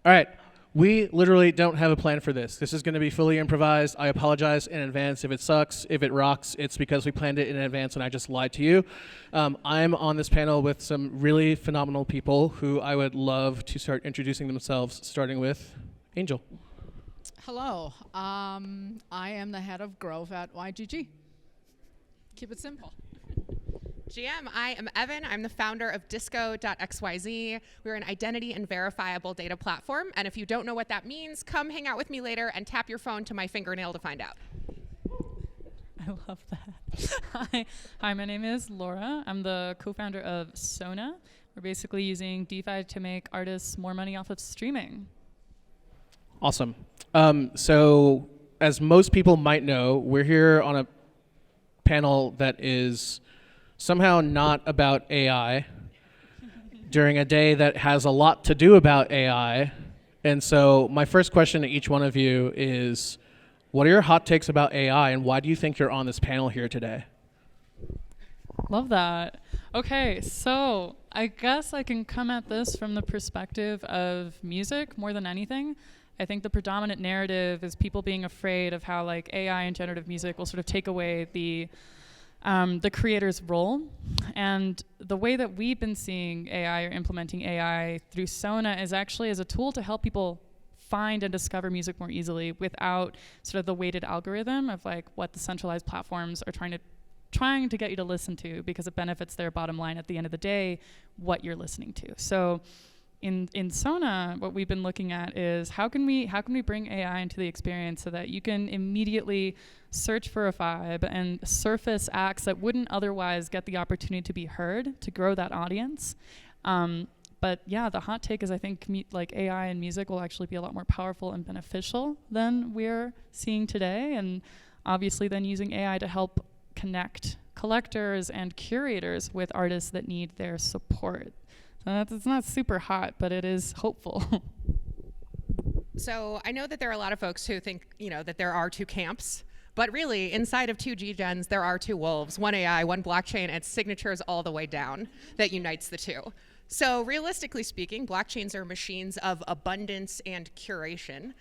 All right. We literally don't have a plan for this. This is going to be fully improvised. I apologize in advance if it sucks. If it rocks, it's because we planned it in advance and I just lied to you. I'm on this panel with some really phenomenal people who I would love to start introducing themselves, starting with Angel. Hello. I am the head of growth at YGG. Keep it simple. GM, I am Evin. I'm the founder of Disco.xyz. We're an identity and verifiable data platform. And if you don't know what that means, come hang out with me later and tap your phone to my fingernail to find out. I love that. Hi, my name is Laura. I'm the co-founder of Sona. We're basically using DeFi to make artists more money off of streaming. Awesome. So as most people might know, we're here on a panel that is somehow not about AI during a day that has a lot to do about AI. And so my first question to each one of you is, what are your hot takes about AI and why do you think you're on this panel here today? Love that. Okay, so I guess I can come at this from the perspective of music more than anything. I think the predominant narrative is people being afraid of how like AI and generative music will sort of take away the creator's role. And the way that we've been seeing AI or implementing AI through Sona is actually as a tool to help people find and discover music more easily without sort of the weighted algorithm of like what the centralized platforms are trying to get you to listen to, because it benefits their bottom line at the end of the day, what you're listening to. So in Sona, what we've been looking at is how can we bring AI into the experience so that you can immediately search for a vibe and surface acts that wouldn't otherwise get the opportunity to be heard to grow that audience. But yeah, the hot take is I think like AI and music will actually be a lot more powerful and beneficial than we're seeing today. And obviously then using AI to help connect collectors and curators with artists that need their support. So it's not super hot, but it is hopeful. So I know that there are a lot of folks who think, that there are two camps. But really, inside of two G-Gens, there are two wolves, one AI, one blockchain, and signatures all the way down that unites the two. So realistically speaking, blockchains are machines of abundance and curation,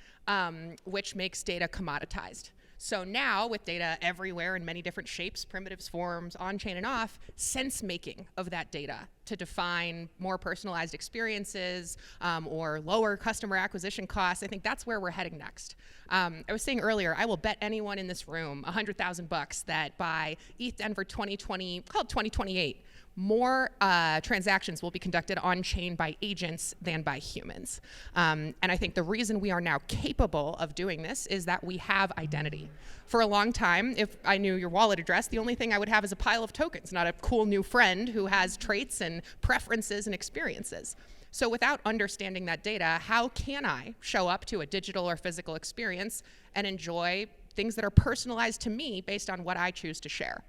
which makes data commoditized. So now, with data everywhere in many different shapes, primitives, forms, on-chain and off, sense making of that data to define more personalized experiences or lower customer acquisition costs, I think that's where we're heading next. I was saying earlier, I will bet anyone in this room $100,000 that by ETH Denver 2020, called 2028, more transactions will be conducted on-chain by agents than by humans. And I think the reason we are now capable of doing this is that we have identity. For a long time, if I knew your wallet address, the only thing I would have is a pile of tokens, not a cool new friend who has traits and preferences and experiences. So without understanding that data, how can I show up to a digital or physical experience and enjoy things that are personalized to me based on what I choose to share?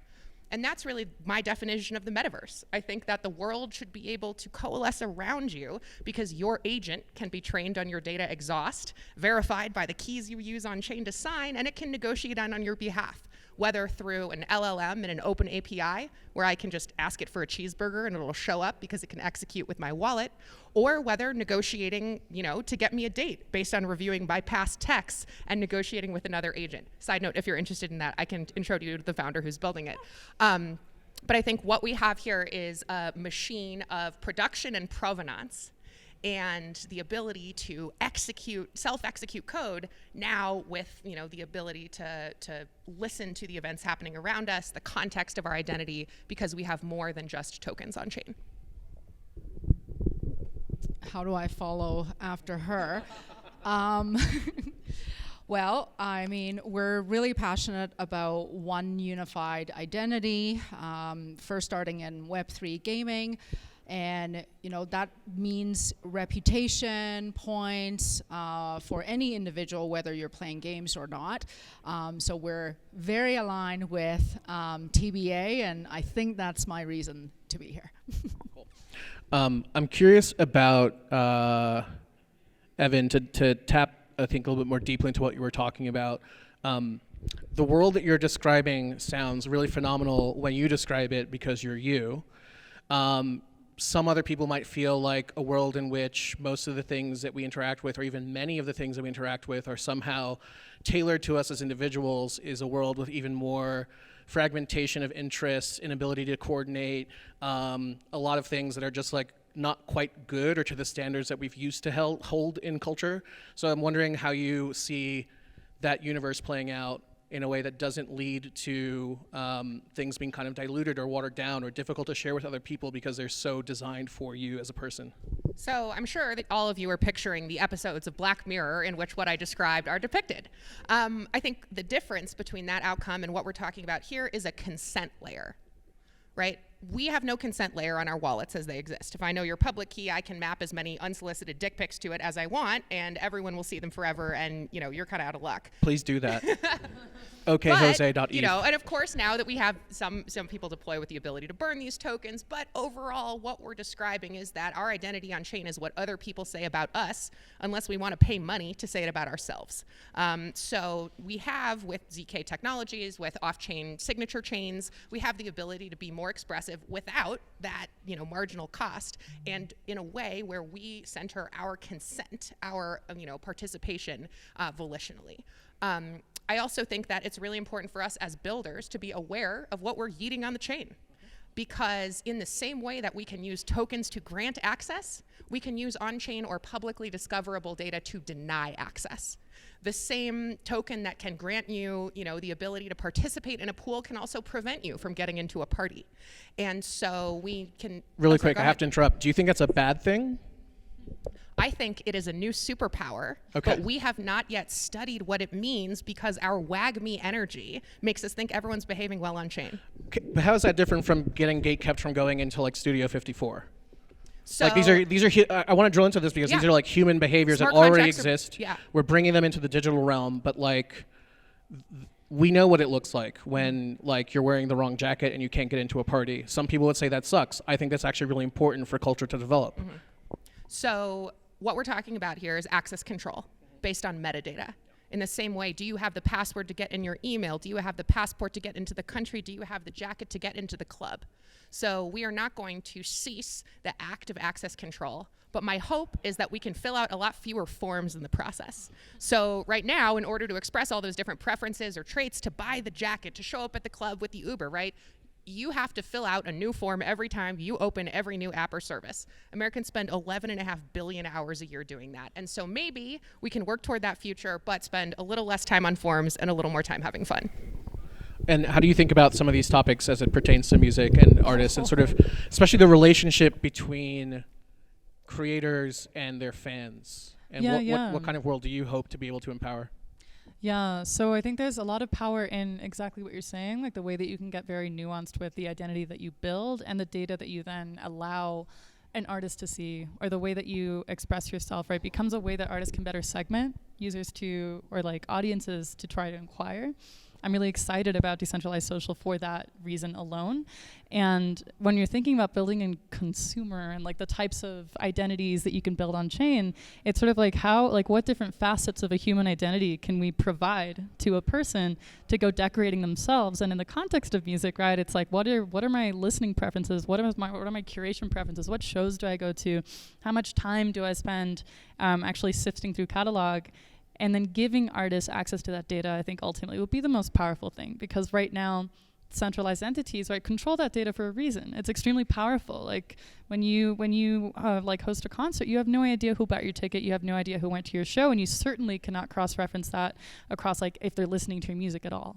And that's really my definition of the metaverse. I think that the world should be able to coalesce around you because your agent can be trained on your data exhaust, verified by the keys you use on chain to sign, and it can negotiate on your behalf, whether through an LLM and an open API, where I can just ask it for a cheeseburger and it'll show up because it can execute with my wallet, or whether negotiating, to get me a date based on reviewing my past texts and negotiating with another agent. Side note, if you're interested in that, I can intro you to the founder who's building it. But I think what we have here is a machine of production and provenance and the ability to self-execute code now with the ability to listen to the events happening around us, the context of our identity, because we have more than just tokens on chain. How do I follow after her? Well, I mean, we're really passionate about one unified identity, first starting in Web3 gaming. And that means reputation points for any individual, whether you're playing games or not. So we're very aligned with TBA, and I think that's my reason to be here. I'm curious about, Evin, to tap, I think, a little bit more deeply into what you were talking about. The world that you're describing sounds really phenomenal when you describe it because you're you. some other people might feel like a world in which most of the things that we interact with, or even many of the things that we interact with, are somehow tailored to us as individuals, is a world with even more fragmentation of interests, inability to coordinate, a lot of things that are just like not quite good or to the standards that we've used to hold in culture. So I'm wondering how you see that universe playing out in a way that doesn't lead to things being kind of diluted or watered down or difficult to share with other people because they're so designed for you as a person. So I'm sure that all of you are picturing the episodes of Black Mirror in which what I described are depicted. I think the difference between that outcome and what we're talking about here is a consent layer, right? We have no consent layer on our wallets as they exist. If I know your public key, I can map as many unsolicited dick pics to it as I want, and everyone will see them forever, and you're kind of out of luck. Please do that. OKJose.eth. And of course, now that we have some people deploy with the ability to burn these tokens, but overall, what we're describing is that our identity on chain is what other people say about us, unless we want to pay money to say it about ourselves. So we have, with ZK technologies, with off-chain signature chains, we have the ability to be more expressive without that marginal cost, and in a way where we center our consent, our participation volitionally. I also think that it's really important for us as builders to be aware of what we're yeeting on the chain. Because in the same way that we can use tokens to grant access, we can use on-chain or publicly discoverable data to deny access. The same token that can grant you, the ability to participate in a pool can also prevent you from getting into a party. And so we can... Really quick, I have to interrupt. Do you think that's a bad thing? I think it is a new superpower, okay. But we have not yet studied what it means because our WAGME energy makes us think everyone's behaving well on chain. Okay, but how is that different from getting gatekept from going into like Studio 54? So like these are I want to drill into this because these are like human behaviors Smart that already contracts exist. yeah. We're bringing them into the digital realm, but like we know what it looks like when like you're wearing the wrong jacket and you can't get into a party. Some people would say that sucks. I think that's actually really important for culture to develop. Mm-hmm. So what we're talking about here is access control based on metadata. In the same way, do you have the password to get in your email? Do you have the passport to get into the country? Do you have the jacket to get into the club? So we are not going to cease the act of access control, but my hope is that we can fill out a lot fewer forms in the process. So right now, in order to express all those different preferences or traits, to buy the jacket, to show up at the club with the Uber, right? You have to fill out a new form every time you open every new app or service. Americans spend 11.5 billion hours a year doing that. And so maybe we can work toward that future, but spend a little less time on forms and a little more time having fun. And how do you think about some of these topics as it pertains to music and artists and sort of, especially the relationship between creators and their fans? And what kind of world do you hope to be able to empower? Yeah, so I think there's a lot of power in exactly what you're saying, like the way that you can get very nuanced with the identity that you build and the data that you then allow an artist to see, or the way that you express yourself, right, becomes a way that artists can better segment users to, or like audiences to try to inquire. I'm really excited about decentralized social for that reason alone. And when you're thinking about building in consumer and like the types of identities that you can build on chain, it's sort of like how, like what different facets of a human identity can we provide to a person to go decorating themselves? And in the context of music, right, it's like what are my listening preferences? What are my curation preferences? What shows do I go to? How much time do I spend actually sifting through catalog? And then giving artists access to that data, I think ultimately will be the most powerful thing, because right now, centralized entities, right, control that data for a reason. It's extremely powerful. Like when you like host a concert, you have no idea who bought your ticket, you have no idea who went to your show, and you certainly cannot cross-reference that across like if they're listening to your music at all.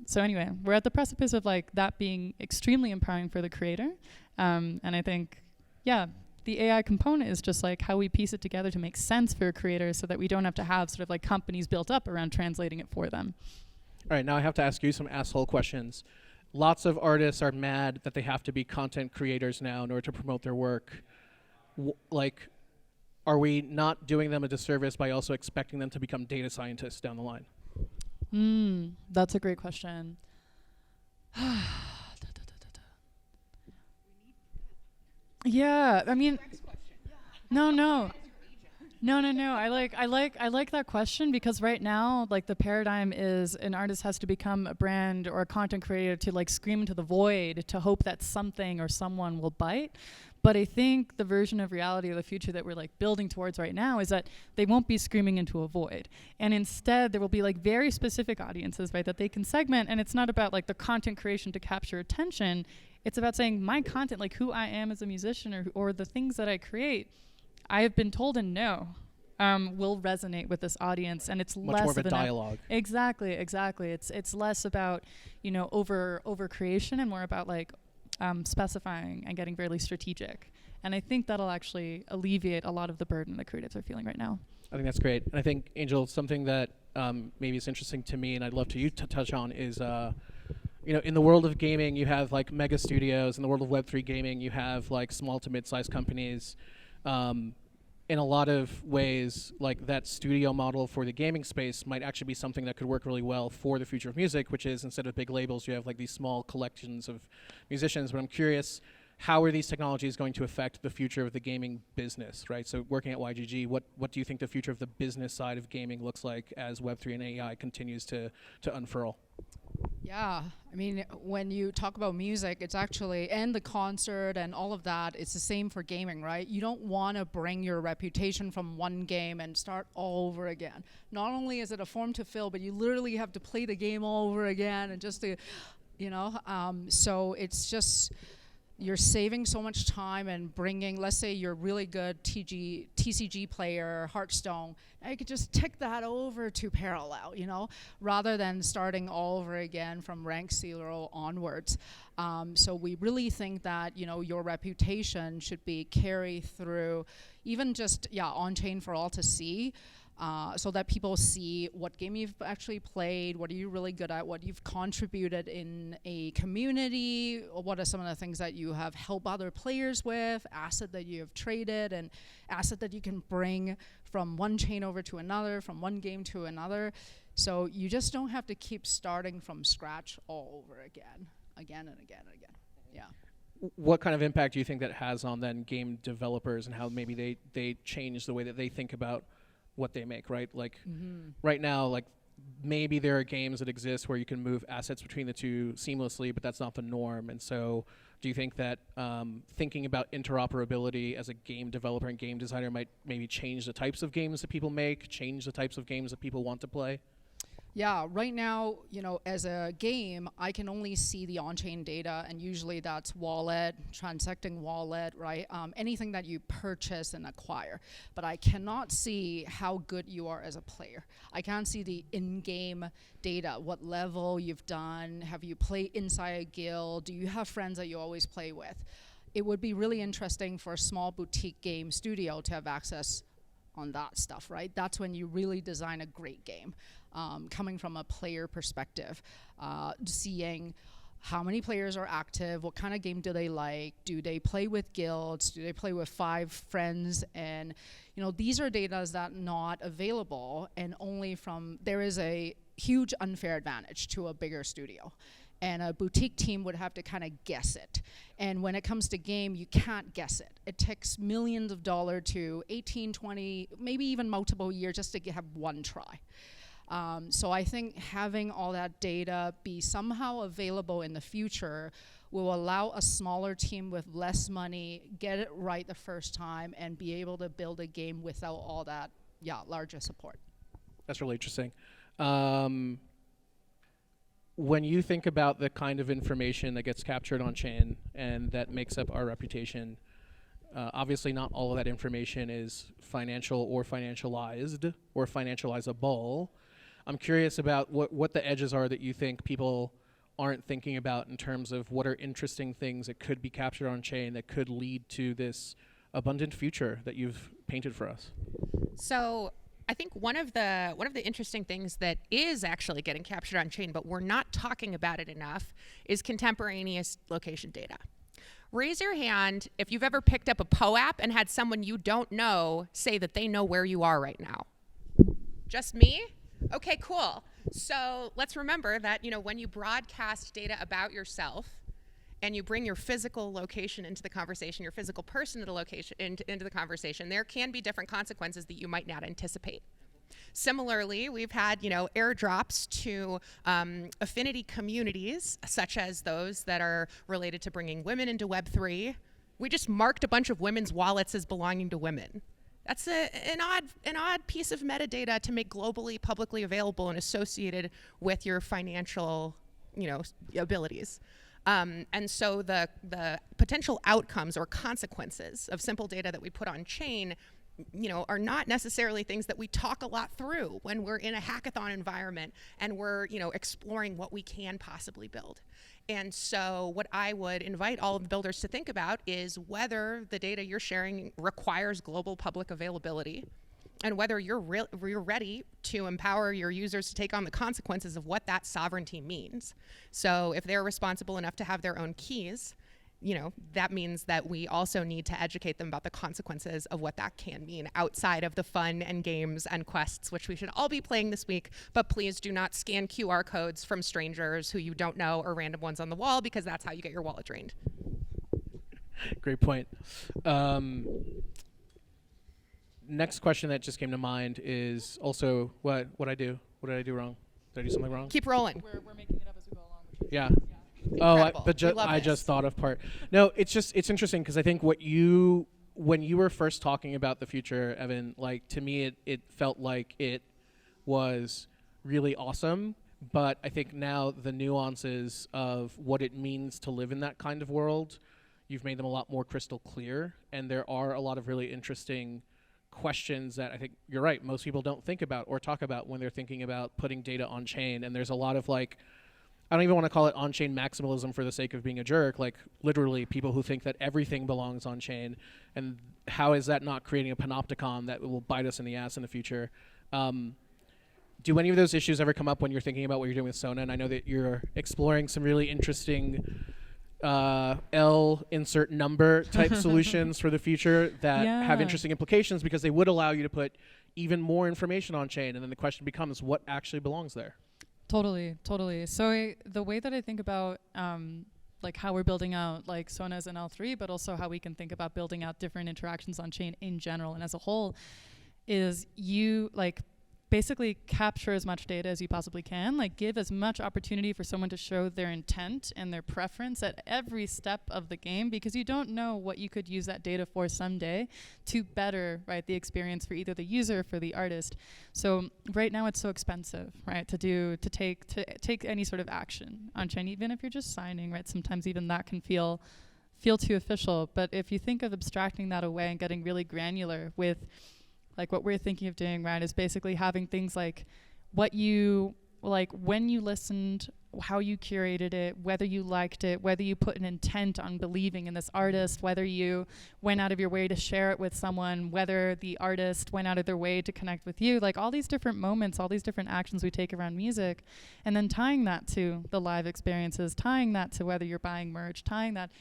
So anyway, we're at the precipice of like that being extremely empowering for the creator, and I think, yeah. The AI component is just like how we piece it together to make sense for creators so that we don't have to have sort of like companies built up around translating it for them. All right, now I have to ask you some asshole questions. Lots of artists are mad that they have to be content creators now in order to promote their work. Like, are we not doing them a disservice by also expecting them to become data scientists down the line? That's a great question. Yeah, I mean, no. I like that question, because right now, like the paradigm is an artist has to become a brand or a content creator to like scream into the void to hope that something or someone will bite. But I think the version of reality of the future that we're like building towards right now is that they won't be screaming into a void. And instead there will be like very specific audiences, right, that they can segment. And it's not about like the content creation to capture attention. It's about saying my content, like who I am as a musician or the things that I create, I have been told and know will resonate with this audience. And it's Much less more of a an dialogue. Exactly. It's less about, over creation and more about like specifying and getting really strategic. And I think that'll actually alleviate a lot of the burden that creatives are feeling right now. I think that's great. And I think, Angel, something that maybe is interesting to me and I'd love to you to touch on is, in the world of gaming, you have like mega studios. In the world of Web3 gaming, you have like small to mid-sized companies. In a lot of ways, like that studio model for the gaming space might actually be something that could work really well for the future of music, which is instead of big labels, you have like these small collections of musicians. But I'm curious, how are these technologies going to affect the future of the gaming business, right? So working at YGG, what do you think the future of the business side of gaming looks like as Web3 and AI continues to unfurl? Yeah, I mean, when you talk about music, it's actually, and the concert and all of that, it's the same for gaming, right? You don't want to bring your reputation from one game and start all over again. Not only is it a form to fill, but you literally have to play the game all over again and just to, so it's just, you're saving so much time and bringing, let's say you're a really good TCG player, Hearthstone, and you could just tick that over to Parallel, rather than starting all over again from rank 0 onwards. So we really think that, your reputation should be carried through even just, on-chain for all to see. So that people see what game you've actually played, what are you really good at, what you've contributed in a community, what are some of the things that you have helped other players with, asset that you have traded, and asset that you can bring from one chain over to another, from one game to another. So you just don't have to keep starting from scratch all over again and again and again. Yeah. What kind of impact do you think that has on then game developers and how maybe they change the way that they think about what they make, right? Like right now, like maybe there are games that exist where you can move assets between the two seamlessly, but that's not the norm. And so do you think that thinking about interoperability as a game developer and game designer might maybe change the types of games that people make, change the types of games that people want to play? Yeah, right now, as a game, I can only see the on-chain data, and usually that's wallet, transacting wallet, right? Anything that you purchase and acquire. But I cannot see how good you are as a player. I can't see the in-game data, what level you've done, have you played inside a guild, do you have friends that you always play with? It would be really interesting for a small boutique game studio to have access on that stuff, right? That's when you really design a great game. Coming from a player perspective, seeing how many players are active, what kind of game do they like, do they play with guilds, do they play with 5 friends, and these are data that are not available, and only from, there is a huge unfair advantage to a bigger studio. And a boutique team would have to kind of guess it. And when it comes to game, you can't guess it. It takes millions of dollars to 18, 20, maybe even multiple years just to have one try. So I think having all that data be somehow available in the future will allow a smaller team with less money get it right the first time and be able to build a game without all that larger support. That's really interesting. When you think about the kind of information that gets captured on chain and that makes up our reputation, obviously not all of that information is financial or financialized or financializable. I'm curious about what the edges are that you think people aren't thinking about in terms of what are interesting things that could be captured on chain that could lead to this abundant future that you've painted for us. So I think one of the interesting things that is actually getting captured on chain, but we're not talking about it enough, is contemporaneous location data. Raise your hand if you've ever picked up a POAP and had someone you don't know say that they know where you are right now. Just me? Okay, cool. So let's remember that when you broadcast data about yourself and you bring your physical location into the conversation, your physical person into the conversation, there can be different consequences that you might not anticipate. Similarly, we've had, airdrops to affinity communities, such as those that are related to bringing women into Web3. We just marked a bunch of women's wallets as belonging to women. That's an odd piece of metadata to make globally publicly available and associated with your financial, abilities. And so the potential outcomes or consequences of simple data that we put on chain, are not necessarily things that we talk a lot through when we're in a hackathon environment and we're, exploring what we can possibly build. And so what I would invite all of the builders to think about is whether the data you're sharing requires global public availability, and whether you're ready to empower your users to take on the consequences of what that sovereignty means. So if they're responsible enough to have their own keys, that means that we also need to educate them about the consequences of what that can mean outside of the fun and games and quests, which we should all be playing this week. But please do not scan QR codes from strangers who you don't know or random ones on the wall, because that's how you get your wallet drained. Great point. Next question that just came to mind is also what I do? What did I do wrong? Did I do something wrong? Keep rolling. We're making it up as we go along. Yeah. Incredible. I just thought of part. No, it's interesting because I think when you were first talking about the future, Evin, like to me it felt like it was really awesome, but I think now the nuances of what it means to live in that kind of world, you've made them a lot more crystal clear, and there are a lot of really interesting questions that I think you're right, most people don't think about or talk about when they're thinking about putting data on chain. And there's a lot of I don't even want to call it on-chain maximalism for the sake of being a jerk, literally people who think that everything belongs on-chain, and how is that not creating a panopticon that will bite us in the ass in the future? Do any of those issues ever come up when you're thinking about what you're doing with Sona? And I know that you're exploring some really interesting L insert number type solutions for the future that have interesting implications, because they would allow you to put even more information on chain, and then the question becomes what actually belongs there. Totally. So the way that I think about how we're building out Sona as an L3, but also how we can think about building out different interactions on chain in general and as a whole, is you basically capture as much data as you possibly can, give as much opportunity for someone to show their intent and their preference at every step of the game, because you don't know what you could use that data for someday to better the experience for either the user or for the artist. So right now it's so expensive, to take any sort of action on chain, even if you're just signing, sometimes even that can feel too official. But if you think of abstracting that away and getting really granular with what we're thinking of doing, is basically having things like what you, when you listened, how you curated it, whether you liked it, whether you put an intent on believing in this artist, whether you went out of your way to share it with someone, whether the artist went out of their way to connect with you, all these different moments, all these different actions we take around music, and then tying that to the live experiences, tying that to whether you're buying merch, tying that,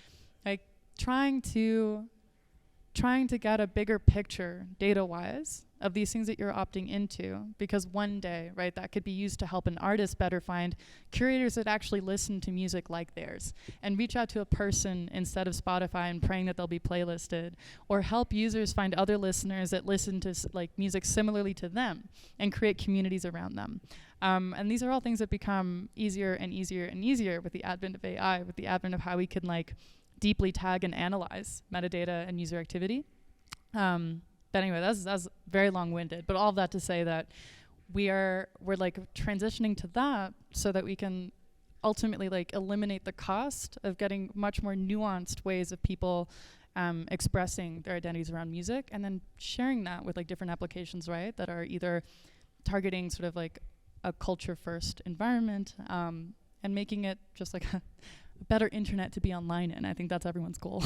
trying to get a bigger picture data-wise of these things that you're opting into, because one day, that could be used to help an artist better find curators that actually listen to music like theirs and reach out to a person instead of Spotify and praying that they'll be playlisted, or help users find other listeners that listen to music similarly to them and create communities around them. And these are all things that become easier and easier and easier with the advent of AI, with the advent of how we can deeply tag and analyze metadata and user activity. But anyway, that's very long-winded. But all of that to say that we're transitioning to that so that we can ultimately eliminate the cost of getting much more nuanced ways of people expressing their identities around music, and then sharing that with different applications, that are either targeting sort of a culture-first environment, and making it just a better internet to be online in. I think that's everyone's goal.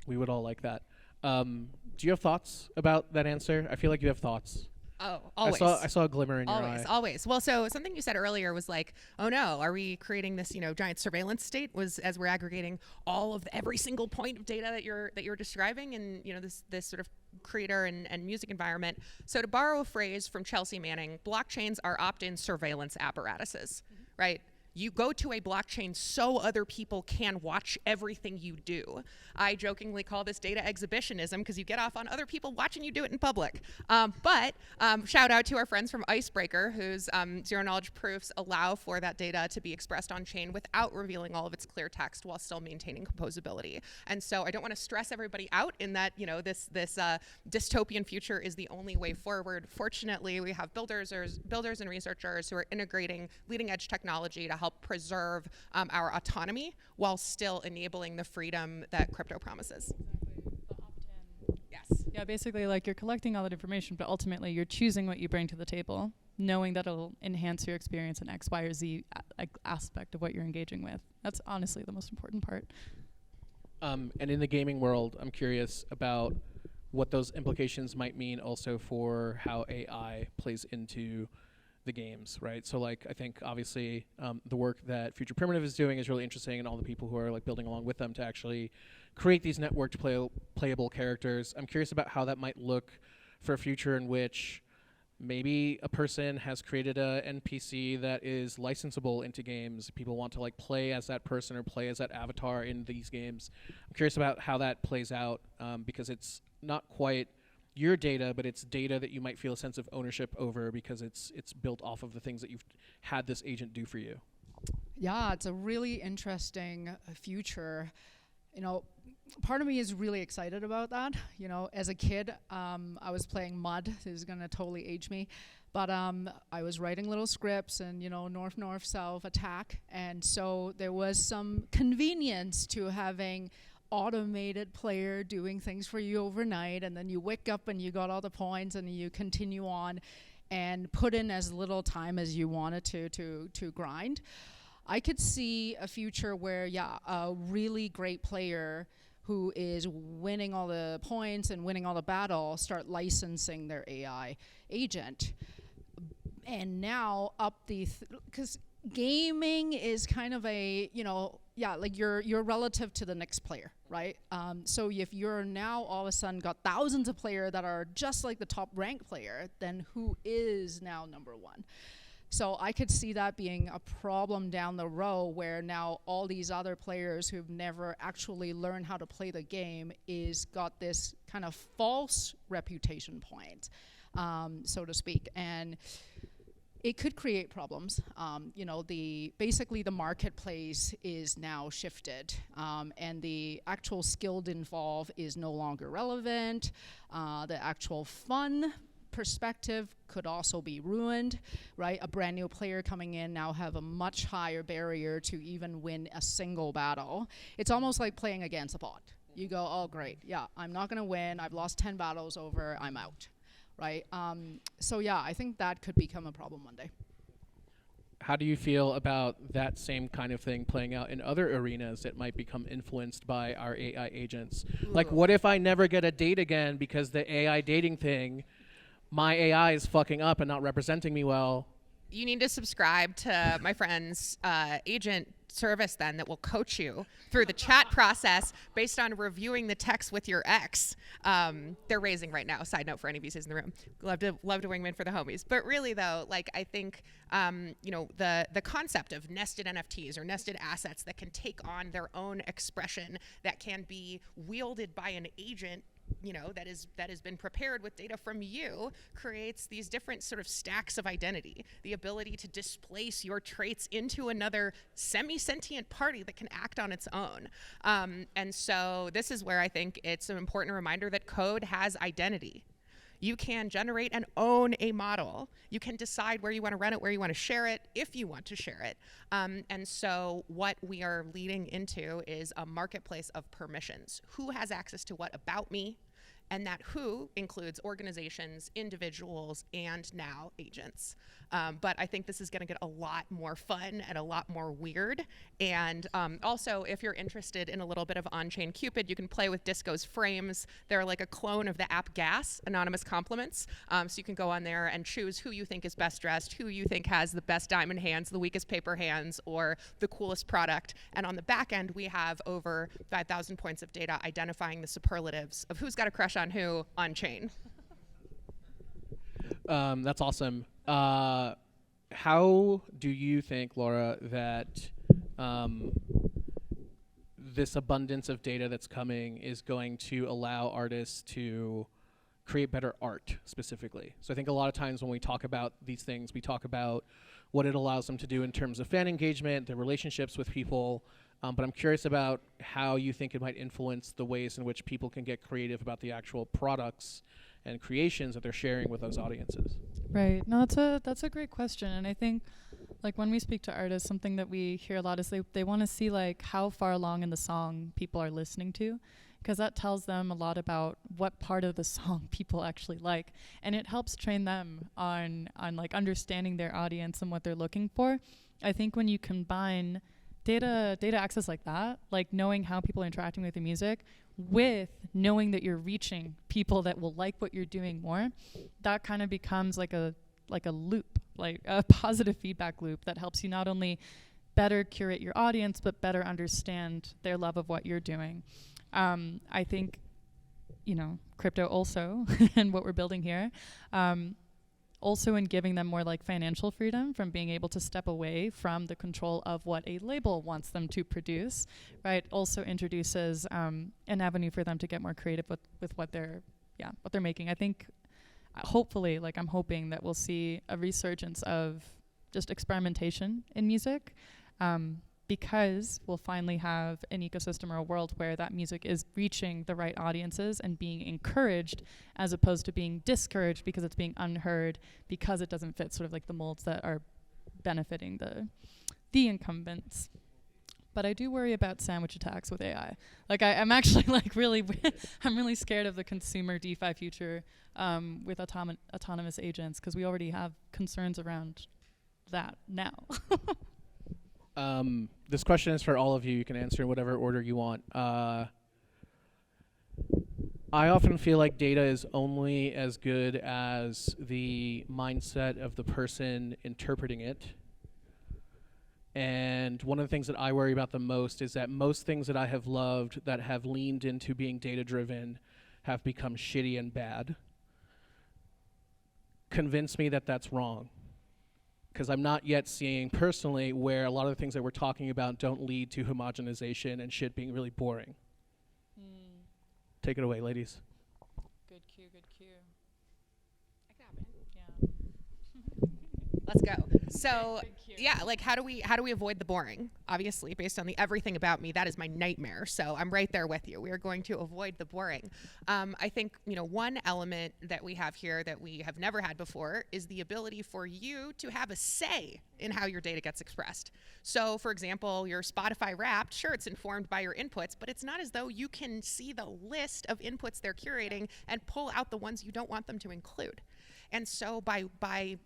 We would all like that. Do you have thoughts about that answer? I feel like you have thoughts. Oh, always. I saw a glimmer in your eye. Always. Well, so something you said earlier was oh no, are we creating this, giant surveillance state? As we're aggregating all of every single point of data that you're describing, and this sort of creator and music environment. So to borrow a phrase from Chelsea Manning, blockchains are opt-in surveillance apparatuses, right? you go to a blockchain so other people can watch everything you do. I jokingly call this data exhibitionism because you get off on other people watching you do it in public. But shout out to our friends from Icebreaker, whose zero knowledge proofs allow for that data to be expressed on chain without revealing all of its clear text while still maintaining composability. And so I don't want to stress everybody out in that, you know, this dystopian future is the only way forward. Fortunately, we have builders and researchers who are integrating leading edge technology to help preserve our autonomy while still enabling the freedom that crypto promises. Yes. Yeah, basically, like, you're collecting all that information, but ultimately you're choosing what you bring to the table, knowing that it'll enhance your experience in X, Y, or Z aspect of what you're engaging with. That's honestly the most important part. And in the gaming world, I'm curious about what those implications might mean also for how AI plays into the games, right? So, like, I think obviously the work that Future Primitive is doing is really interesting, and all the people who are like building along with them to actually create these networked playable characters. I'm curious about how that might look for a future in which maybe a person has created a NPC that is licensable into games. People want to like play as that person or play as that avatar in these games. I'm curious about how that plays out because it's not quite your data, but it's data that you might feel a sense of ownership over because it's built off of the things that you've had this agent do for you. Yeah, it's a really interesting future. You know, part of me is really excited about that. You know, as a kid, I was playing Mud. This is going to totally age me. But I was writing little scripts and, you know, north, north, south, attack. And so there was some convenience to having automated player doing things for you overnight, and then you wake up and you got all the points and you continue on and put in as little time as you wanted to grind. I could see a future where, yeah, a really great player who is winning all the points and winning all the battle start licensing their AI agent. And now up the, because gaming is kind of a, you know, yeah, like you're relative to the next player, right? So if you're now all of a sudden got thousands of players that are just like the top ranked player, then who is now number one? So I could see that being a problem down the road where now all these other players who've never actually learned how to play the game is got this kind of false reputation point, so to speak. And it could create problems. You know, basically the marketplace is now shifted, and the actual skill involved is no longer relevant. The actual fun perspective could also be ruined, right? A brand new player coming in now have a much higher barrier to even win a single battle. It's almost like playing against a bot. You go, oh great, yeah, I'm not gonna win. I've lost 10 battles over, I'm out. Right. So yeah, I think that could become a problem one day. How do you feel about that same kind of thing playing out in other arenas that might become influenced by our AI agents? Like, what if I never get a date again because the AI dating thing, my AI is fucking up and not representing me well? You need to subscribe to my friend's agent service then that will coach you through the chat process based on reviewing the text with your ex. They're raising right now, side note for any VCs in the room. Love to wingman for the homies. But really though, like, I think, you know, the concept of nested NFTs or nested assets that can take on their own expression, that can be wielded by an agent, you know, that has been prepared with data from you, creates these different sort of stacks of identity. The ability to displace your traits into another semi-sentient party that can act on its own. And so this is where I think it's an important reminder that code has identity. You can generate and own a model. You can decide where you want to run it, where you want to share it, if you want to share it. And so what we are leading into is a marketplace of permissions. Who has access to what about me? And that who includes organizations, individuals, and now agents. But I think this is going to get a lot more fun and a lot more weird. And also, if you're interested in a little bit of on-chain Cupid, you can play with Disco's frames. They're like a clone of the app Gas, anonymous compliments. So you can go on there and choose who you think is best dressed, who you think has the best diamond hands, the weakest paper hands, or the coolest product. And on the back end, we have over 5,000 points of data identifying the superlatives of who's got a crush on who on chain. That's awesome. how do you think, Laura, that this abundance of data that's coming is going to allow artists to create better art specifically? So I think a lot of times when we talk about these things, we talk about what it allows them to do in terms of fan engagement, their relationships with people. But I'm curious about how you think it might influence the ways in which people can get creative about the actual products and creations that they're sharing with those audiences. Right. No, that's a great question. And I think like when we speak to artists, something that we hear a lot is they want to see like how far along in the song people are listening to, because that tells them a lot about what part of the song people actually like, and it helps train them on like understanding their audience and what they're looking for. I think when you combine data access like that, like knowing how people are interacting with the music with knowing that you're reaching people that will like what you're doing more, that kind of becomes like a loop, like a positive feedback loop that helps you not only better curate your audience, but better understand their love of what you're doing. I think, crypto also, and what we're building here, also in giving them more like financial freedom from being able to step away from the control of what a label wants them to produce, right? Also introduces an avenue for them to get more creative with what they're making. I think, hopefully, like I'm hoping that we'll see a resurgence of just experimentation in music, because we'll finally have an ecosystem or a world where that music is reaching the right audiences and being encouraged, as opposed to being discouraged because it's being unheard, because it doesn't fit sort of like the molds that are benefiting the incumbents. But I do worry about sandwich attacks with AI. Like I'm actually like really, I'm really scared of the consumer DeFi future with autonomous agents, because we already have concerns around that now. This question is for all of you. You can answer in whatever order you want. I often feel like data is only as good as the mindset of the person interpreting it. And one of the things that I worry about the most is that most things that I have loved that have leaned into being data-driven have become shitty and bad. Convince me that that's wrong. Because I'm not yet seeing personally where a lot of the things that we're talking about don't lead to homogenization and shit being really boring. Take it away, ladies. Good cue. I can have it. Yeah. Let's go. So yeah, like how do we avoid the boring? Obviously, based on the everything about me, that is my nightmare. So I'm right there with you. We are going to avoid the boring. I think one element that we have here that we have never had before is the ability for you to have a say in how your data gets expressed. So for example, your Spotify Wrapped, sure, it's informed by your inputs, but it's not as though you can see the list of inputs they're curating and pull out the ones you don't want them to include. And so by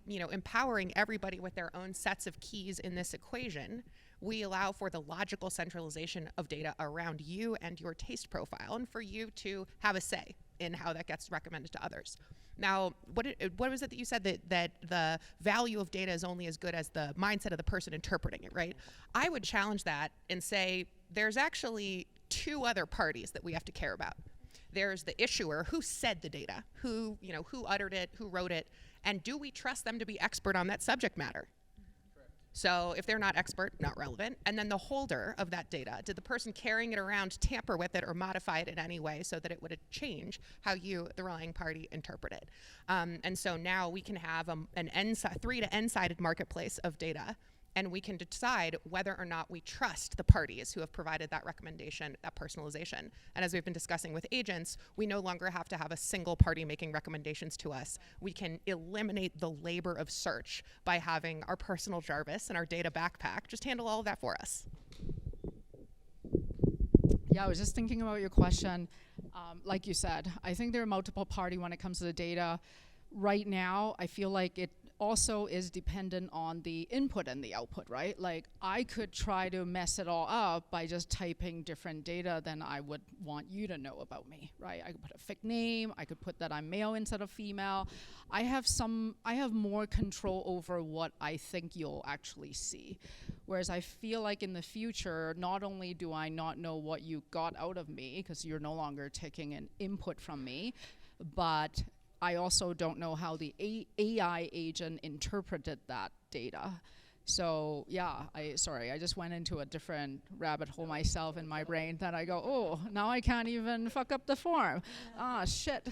empowering everybody with their own sets of keys in this equation, we allow for the logical centralization of data around you and your taste profile, and for you to have a say in how that gets recommended to others. Now, what was it that you said, that the value of data is only as good as the mindset of the person interpreting it, right? I would challenge that and say there's actually two other parties that we have to care about. There's the issuer, who said the data, who uttered it, who wrote it, and do we trust them to be expert on that subject matter? Correct. So if they're not expert, not relevant. And then the holder of that data, did the person carrying it around tamper with it or modify it in any way so that it would change how you, the relying party, interpret it? And so now we can have an 3 to n-sided marketplace of data, and we can decide whether or not we trust the parties who have provided that recommendation, that personalization. And as we've been discussing with agents, we no longer have to have a single party making recommendations to us. We can eliminate the labor of search by having our personal Jarvis and our data backpack just handle all of that for us. Yeah, I was just thinking about your question. Like you said, I think there are multiple parties when it comes to the data. Right now, I feel like it also is dependent on the input and the output, right? Like I could try to mess it all up by just typing different data than I would want you to know about me, right? I could put a fake name, I could put that I'm male instead of female. I have more control over what I think you'll actually see. Whereas I feel like in the future, not only do I not know what you got out of me, because you're no longer taking an input from me, but I also don't know how the AI agent interpreted that data. So yeah, I just went into a different rabbit hole myself in my brain that I go, oh, now I can't even fuck up the form. Ah, shit.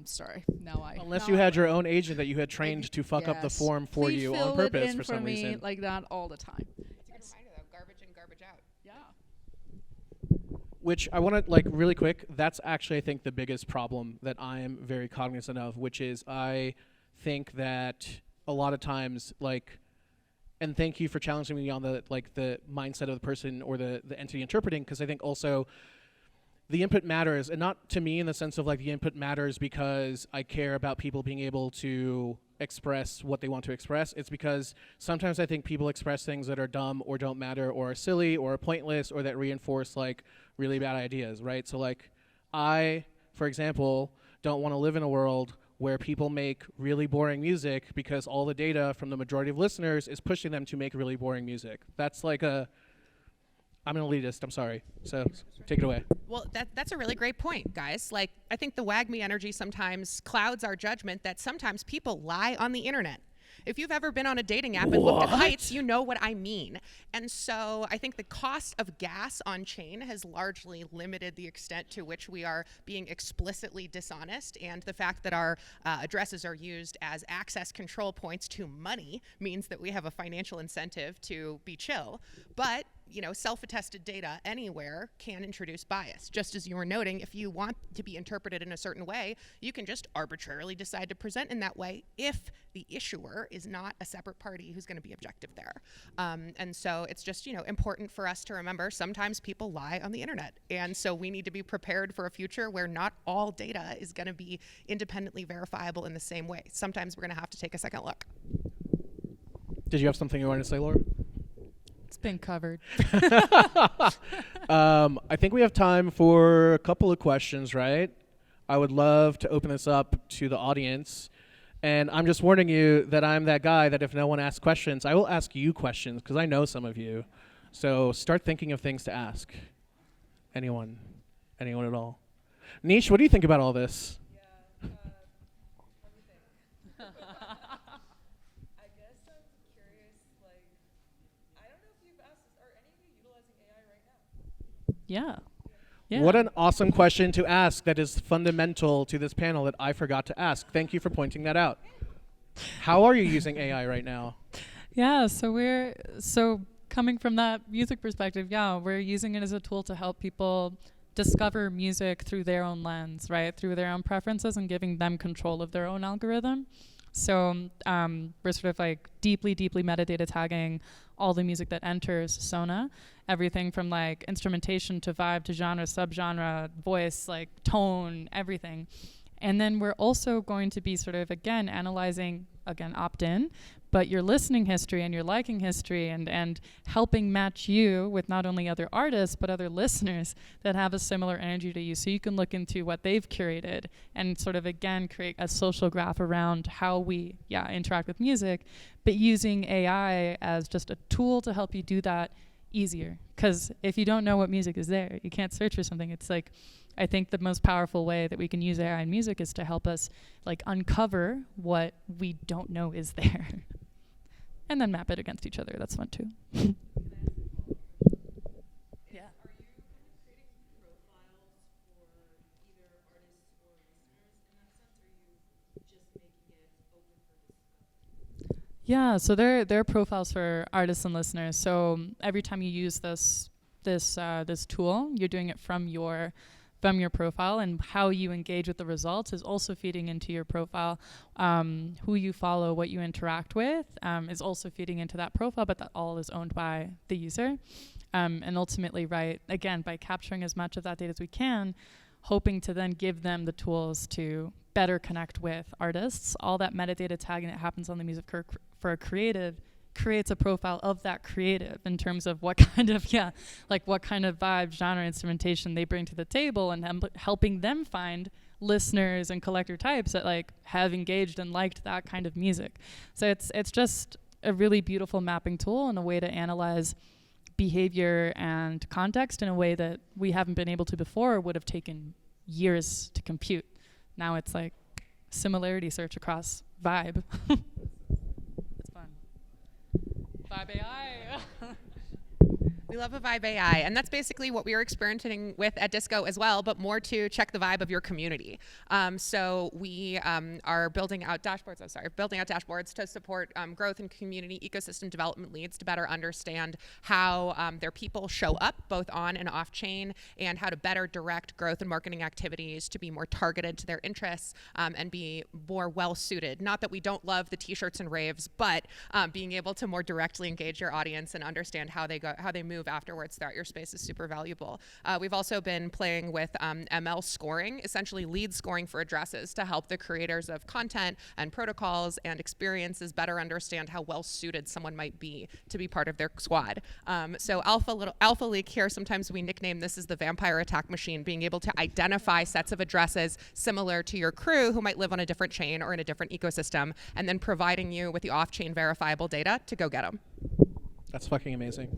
Sorry, now I... Unless now you I had your will. own agent that you had trained to fuck up the Yes. form for Please you fill on purpose it in for some me reason. like that all the time. It's a good reminder though, garbage in, garbage out. Yeah. Which I want to, like, really quick, that's actually, I think, the biggest problem that I am very cognizant of, which is I think that a lot of times, like, and thank you for challenging me on the, like, the mindset of the person or the entity interpreting, because I think also the input matters, and not to me in the sense of, like, the input matters because I care about people being able to express what they want to express. It's because sometimes I think people express things that are dumb or don't matter or are silly or are pointless or that reinforce, like, really bad ideas, right? So, like, I, for example, don't want to live in a world where people make really boring music because all the data from the majority of listeners is pushing them to make really boring music. That's like I'm an elitist, I'm sorry. So take it away. Well, that's a really great point, guys. Like, I think the wag me energy sometimes clouds our judgment that sometimes people lie on the internet. If you've ever been on a dating app and looked at heights, you know what I mean. And so I think the cost of gas on chain has largely limited the extent to which we are being explicitly dishonest. And the fact that our addresses are used as access control points to money means that we have a financial incentive to be chill. But self-attested data anywhere can introduce bias. Just as you were noting, if you want to be interpreted in a certain way, you can just arbitrarily decide to present in that way if the issuer is not a separate party who's going to be objective there. And so it's just, important for us to remember sometimes people lie on the internet. And so we need to be prepared for a future where not all data is going to be independently verifiable in the same way. Sometimes we're going to have to take a second look. Did you have something you wanted to say, Laura? It's been covered. I think we have time for a couple of questions, right? I would love to open this up to the audience. And I'm just warning you that I'm that guy that if no one asks questions, I will ask you questions because I know some of you. So start thinking of things to ask. Anyone? Anyone at all? Nish, what do you think about all this? Yeah. Yeah. What an awesome question to ask that is fundamental to this panel that I forgot to ask. Thank you for pointing that out. How are you using AI right now? Yeah, so coming from that music perspective, we're using it as a tool to help people discover music through their own lens, right? Through their own preferences and giving them control of their own algorithm. So we're sort of like deeply metadata tagging all the music that enters Sona, everything from like instrumentation to vibe to genre, subgenre, voice, like tone, everything. And then we're also going to be sort of, analyzing, opt-in, but your listening history and your liking history and helping match you with not only other artists, but other listeners that have a similar energy to you. So you can look into what they've curated and sort of, create a social graph around how we, interact with music, but using AI as just a tool to help you do that easier. Because if you don't know what music is there, you can't search for something. It's like, I think the most powerful way that we can use AI in music is to help us uncover what we don't know is there and then map it against each other. That's fun too. Yeah. Are you creating profiles for either artists or listeners in that sense, or are you just making it open for discovery? Yeah, so there are profiles for artists and listeners. So every time you use this tool, you're doing it from your profile, and how you engage with the results is also feeding into your profile. Who you follow, what you interact with is also feeding into that profile, but that all is owned by the user. And ultimately, right, again, by capturing as much of that data as we can, hoping to then give them the tools to better connect with artists. All that metadata tagging that happens on the music for a creative creates a profile of that creative in terms of what kind of what kind of vibe, genre, instrumentation they bring to the table, and helping them find listeners and collector types that have engaged and liked that kind of music. So it's just a really beautiful mapping tool and a way to analyze behavior and context in a way that we haven't been able to before, or would have taken years to compute. now it's like similarity search across Vibe. It's fun. Vibe AI. We love a Vibe AI, and that's basically what we are experimenting with at Disco as well, but more to check the vibe of your community. So we are building out dashboards to support growth and community ecosystem development leads to better understand how their people show up both on and off chain, and how to better direct growth and marketing activities to be more targeted to their interests and be more well suited. Not that we don't love the t-shirts and raves, but being able to more directly engage your audience and understand how they move afterwards throughout your space is super valuable. We've also been playing with ML scoring, essentially lead scoring for addresses, to help the creators of content and protocols and experiences better understand how well suited someone might be to be part of their squad. So Alpha Leak here, sometimes we nickname this as the vampire attack machine, being able to identify sets of addresses similar to your crew who might live on a different chain or in a different ecosystem, and then providing you with the off-chain verifiable data to go get them. That's fucking amazing.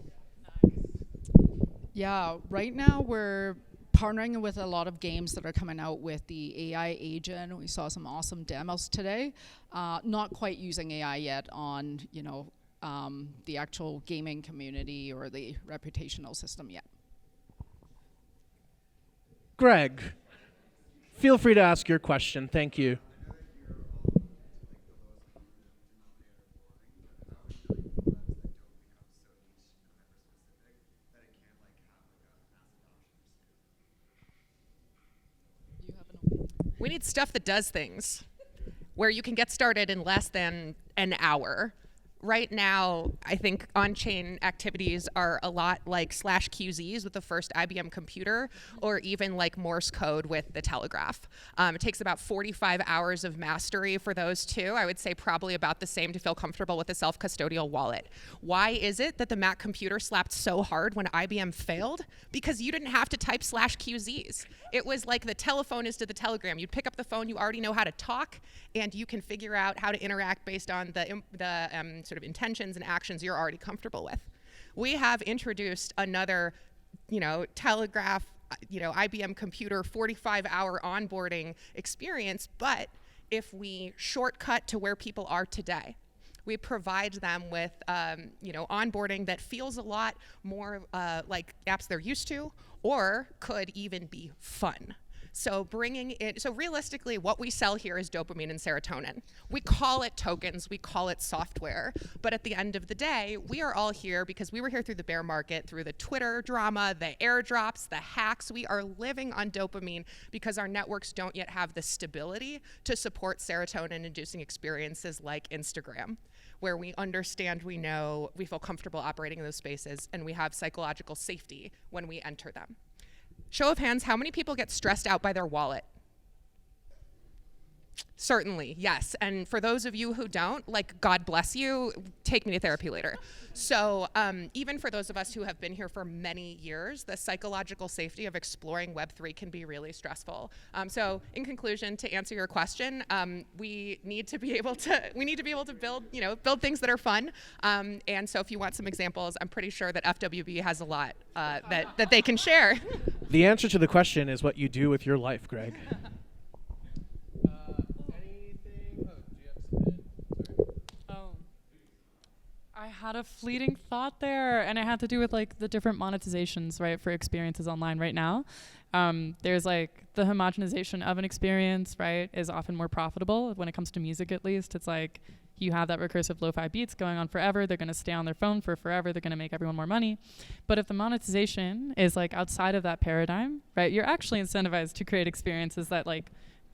Yeah, right now we're partnering with a lot of games that are coming out with the AI agent. We saw some awesome demos today. Not quite using AI yet on, the actual gaming community or the reputational system yet. Greg, feel free to ask your question. Thank you. We need stuff that does things, where you can get started in less than an hour. Right now, I think on-chain activities are a lot like /QZs with the first IBM computer, or even like Morse code with the telegraph. It takes about 45 hours of mastery for those two. I would say probably about the same to feel comfortable with a self-custodial wallet. Why is it that the Mac computer slapped so hard when IBM failed? Because you didn't have to type /QZs. It was like the telephone is to the telegram. You'd pick up the phone, you already know how to talk, and you can figure out how to interact based on the sort of intentions and actions you're already comfortable with. We have introduced another, telegraph, IBM computer 45-hour onboarding experience, but if we shortcut to where people are today, we provide them with, onboarding that feels a lot more like apps they're used to, or could even be fun. So realistically, what we sell here is dopamine and serotonin. We call it tokens, we call it software, but at the end of the day, we are all here because we were here through the bear market, through the Twitter drama, the airdrops, the hacks. We are living on dopamine because our networks don't yet have the stability to support serotonin-inducing experiences like Instagram, where we understand, we know, we feel comfortable operating in those spaces, and we have psychological safety when we enter them. Show of hands, how many people get stressed out by their wallet? Certainly, yes. And for those of you who don't, God bless you, take me to therapy later. So even for those of us who have been here for many years, the psychological safety of exploring Web3 can be really stressful. So in conclusion, to answer your question, we need to be able to build things that are fun. And so if you want some examples, I'm pretty sure that FWB has a lot that they can share. The answer to the question is what you do with your life, Greg. I had a fleeting thought there, and it had to do with the different monetizations, right, for experiences online right now. There's the homogenization of an experience, right, is often more profitable when it comes to music, at least. It's you have that recursive lo-fi beats going on forever. They're going to stay on their phone for forever. They're going to make everyone more money. But if the monetization is outside of that paradigm, right, you're actually incentivized to create experiences that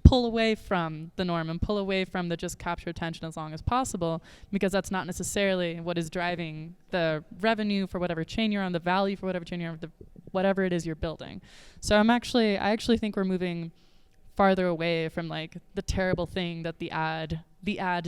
pull away from the norm and pull away from the just capture attention as long as possible, because that's not necessarily what is driving the revenue for whatever chain you're on, the value for whatever chain you're on, whatever it is you're building. So I actually think we're moving farther away from the terrible thing that the ad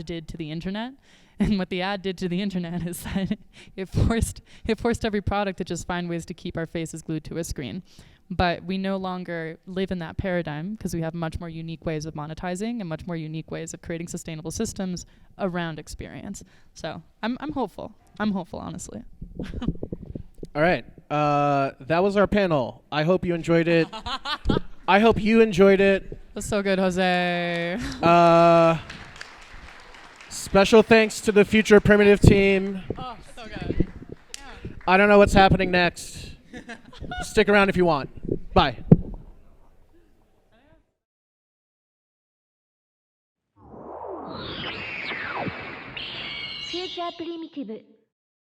did to the internet. And what the ad did to the internet is that it forced every product to just find ways to keep our faces glued to a screen. But we no longer live in that paradigm because we have much more unique ways of monetizing and much more unique ways of creating sustainable systems around experience. So I'm hopeful. I'm hopeful, honestly. All right. That was our panel. I hope you enjoyed it. I hope you enjoyed it. It was so good, Jose. Special thanks to the Future Primitive team. Oh, so good. I don't know what's happening next. Stick around if you want. Bye. Future Primitive